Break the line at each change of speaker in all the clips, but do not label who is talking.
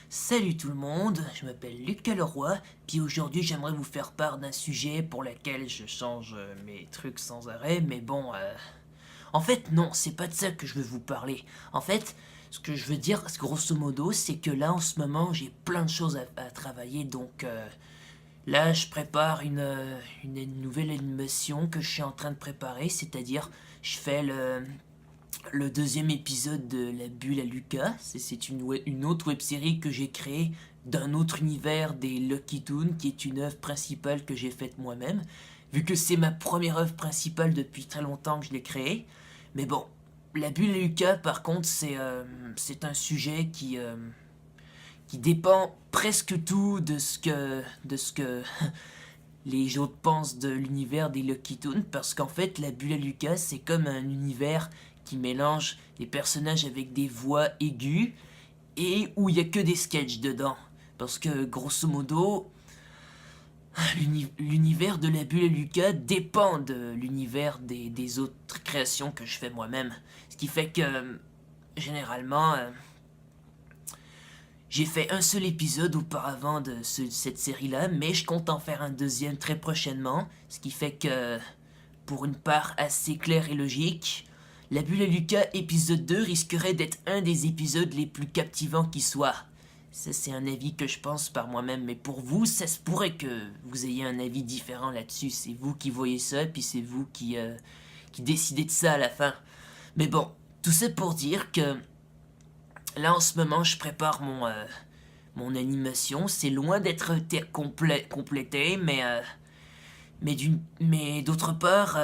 Salut tout le monde, je m'appelle Lucas Leroy, puis aujourd'hui j'aimerais vous faire part d'un sujet pour lequel je change mes trucs sans arrêt, mais bon, en fait non, c'est pas de ça que je veux vous parler. En fait, ce que je veux dire, grosso modo, c'est que là en ce moment j'ai plein de choses à travailler, donc là je prépare une nouvelle animation que je suis en train de préparer, c'est-à-dire je fais le deuxième épisode de La Bulle à Lucas. C'est une autre web-série que j'ai créée d'un autre univers des Lucky Toons, qui est une œuvre principale que j'ai faite moi-même, vu que c'est ma première œuvre principale depuis très longtemps que je l'ai créée. Mais bon, La Bulle à Lucas, par contre, c'est un sujet qui dépend presque tout de ce que les autres pensent de l'univers des Lucky Toons, parce qu'en fait, La Bulle à Lucas, c'est comme un univers qui mélange des personnages avec des voix aiguës et où il y a que des sketchs dedans. Parce que, grosso modo, l'univers de La Bulle à Lucas dépend de l'univers des autres créations que je fais moi-même. Ce qui fait que, généralement, j'ai fait un seul épisode auparavant de cette série-là, mais je compte en faire un deuxième très prochainement, ce qui fait que, pour une part assez claire et logique, La Bulle à Lucas épisode 2 risquerait d'être un des épisodes les plus captivants qui soit. Ça, c'est un avis que je pense par moi-même, mais pour vous, ça se pourrait que vous ayez un avis différent là-dessus. C'est vous qui voyez ça, puis c'est vous qui décidez de ça à la fin. Mais bon, tout ça pour dire que là, en ce moment, je prépare mon animation. C'est loin d'être complété, mais d'autre part,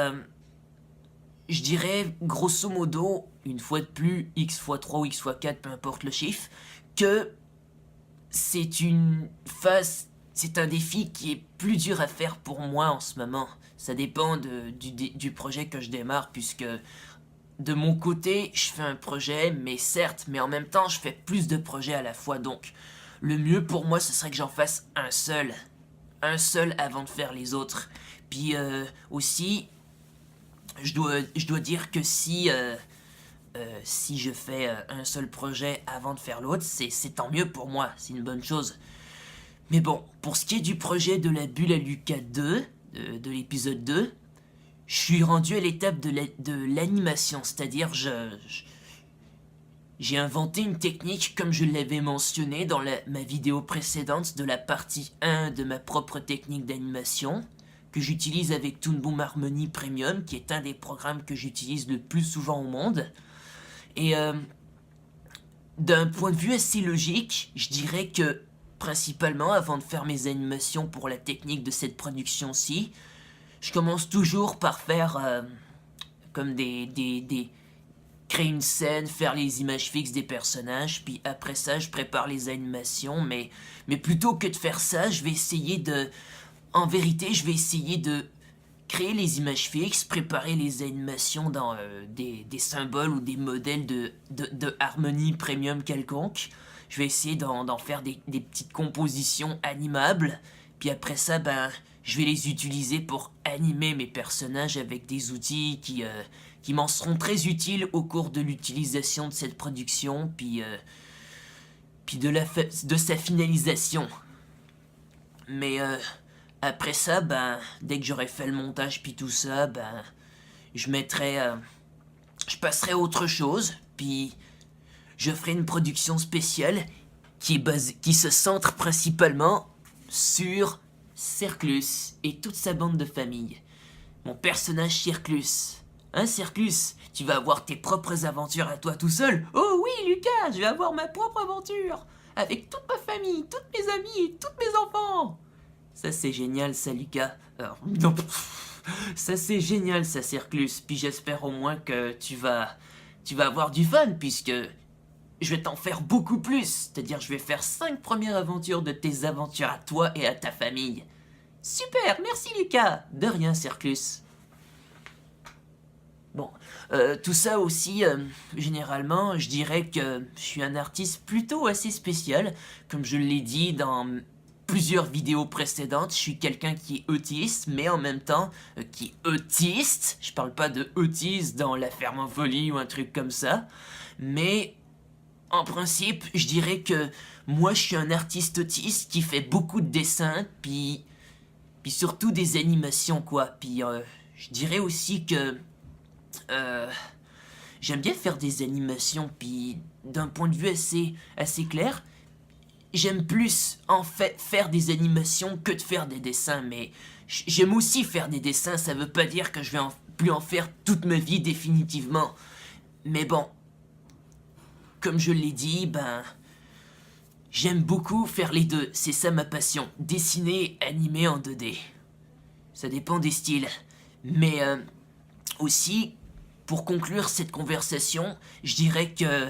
je dirais, grosso modo, une fois de plus, x fois 3 ou x fois 4, peu importe le chiffre, que c'est un défi qui est plus dur à faire pour moi en ce moment. Ça dépend du projet que je démarre, puisque de mon côté, je fais un projet, mais certes, mais en même temps, je fais plus de projets à la fois, donc le mieux pour moi, ce serait que j'en fasse un seul. Un seul avant de faire les autres. Puis aussi, je dois dire que si je fais un seul projet avant de faire l'autre, c'est tant mieux pour moi, c'est une bonne chose. Mais bon, pour ce qui est du projet de La Bulle à Lucas 2, de l'épisode 2, je suis rendu à l'étape de l'animation, c'est-à-dire j'ai inventé une technique comme je l'avais mentionné dans ma vidéo précédente de la partie 1 de ma propre technique d'animation, que j'utilise avec Toon Boom Harmony Premium, qui est un des programmes que j'utilise le plus souvent au monde. Et d'un point de vue assez logique, je dirais que principalement avant de faire mes animations pour la technique de cette production-ci, je commence toujours par faire comme créer une scène, faire les images fixes des personnages, puis après ça, je prépare les animations, mais plutôt que de faire ça, en vérité, je vais essayer de créer les images fixes, préparer les animations dans des symboles ou des modèles de Harmony Premium quelconque. Je vais essayer d'en faire des petites compositions animables, puis après ça, je vais les utiliser pour animer mes personnages avec des outils qui m'en seront très utiles au cours de l'utilisation de cette production, puis de sa finalisation. Mais après ça, dès que j'aurai fait le montage puis tout ça, je mettrai, je passerai à autre chose, puis je ferai une production spéciale qui se centre principalement sur Circlus et toute sa bande de famille. Mon personnage Circlus. Hein, Circlus, tu vas avoir tes propres aventures à toi tout seul. Oh oui, Lucas, je vais avoir ma propre aventure avec toute ma famille, tous mes amis et tous mes enfants. Ça c'est génial, ça, Lucas. Non, ça c'est génial, ça, Circlus. Puis j'espère au moins que tu vas avoir du fun, puisque je vais t'en faire beaucoup plus. C'est-à-dire, je vais faire 5 premières aventures de tes aventures à toi et à ta famille. Super, merci, Lucas. De rien, Circlus. Bon, tout ça aussi, généralement, je dirais que je suis un artiste plutôt assez spécial. Comme je l'ai dit dans plusieurs vidéos précédentes, je suis quelqu'un qui est autiste, mais en même temps, qui est autiste. Je parle pas de autiste dans La Ferme en folie ou un truc comme ça. Mais en principe, je dirais que moi, je suis un artiste autiste qui fait beaucoup de dessins, puis surtout des animations, quoi. Puis je dirais aussi que euh, j'aime bien faire des animations, puis d'un point de vue assez clair, j'aime plus en fait faire des animations que de faire des dessins, mais j'aime aussi faire des dessins, ça veut pas dire que je vais plus en faire toute ma vie définitivement. Mais bon, comme je l'ai dit, ben, j'aime beaucoup faire les deux, c'est ça ma passion, dessiner, animer en 2D. Ça dépend des styles. Mais aussi, pour conclure cette conversation, je dirais que...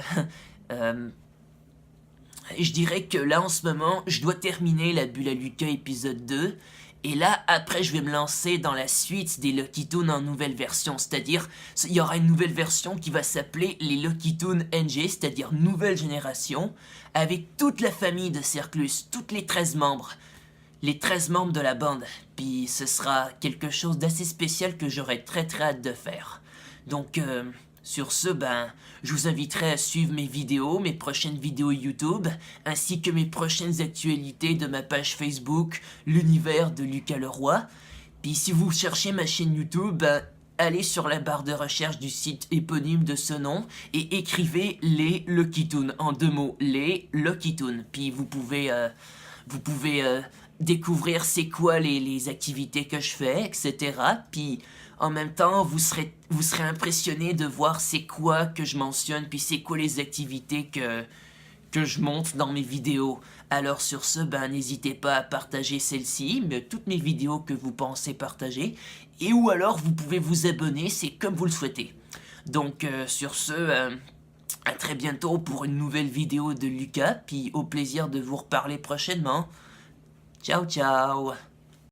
je dirais que là, en ce moment, je dois terminer la Bulle à Lucas épisode 2. Et là, après, je vais me lancer dans la suite des Lucky Toons en nouvelle version. C'est-à-dire, il y aura une nouvelle version qui va s'appeler les Lucky Toons NG, c'est-à-dire nouvelle génération, avec toute la famille de Circlus, toutes les 13 membres. Les 13 membres de la bande. Puis ce sera quelque chose d'assez spécial que j'aurai très hâte de faire. Donc, sur ce, ben, je vous inviterai à suivre mes vidéos, mes prochaines vidéos YouTube, ainsi que mes prochaines actualités de ma page Facebook, l'univers de Lucas Leroy. Puis si vous cherchez ma chaîne YouTube, ben, allez sur la barre de recherche du site éponyme de ce nom et écrivez les Lucky Toons, en 2 mots, les Lucky Toons. Puis vous pouvez découvrir c'est quoi les activités que je fais, etc. Puis en même temps, vous serez impressionné de voir c'est quoi que je mentionne, puis c'est quoi les activités que je montre dans mes vidéos. Alors sur ce, ben n'hésitez pas à partager celle-ci, mais toutes mes vidéos que vous pensez partager, et ou alors vous pouvez vous abonner, c'est comme vous le souhaitez. Donc sur ce, à très bientôt pour une nouvelle vidéo de Lucas, puis au plaisir de vous reparler prochainement. Ciao ciao.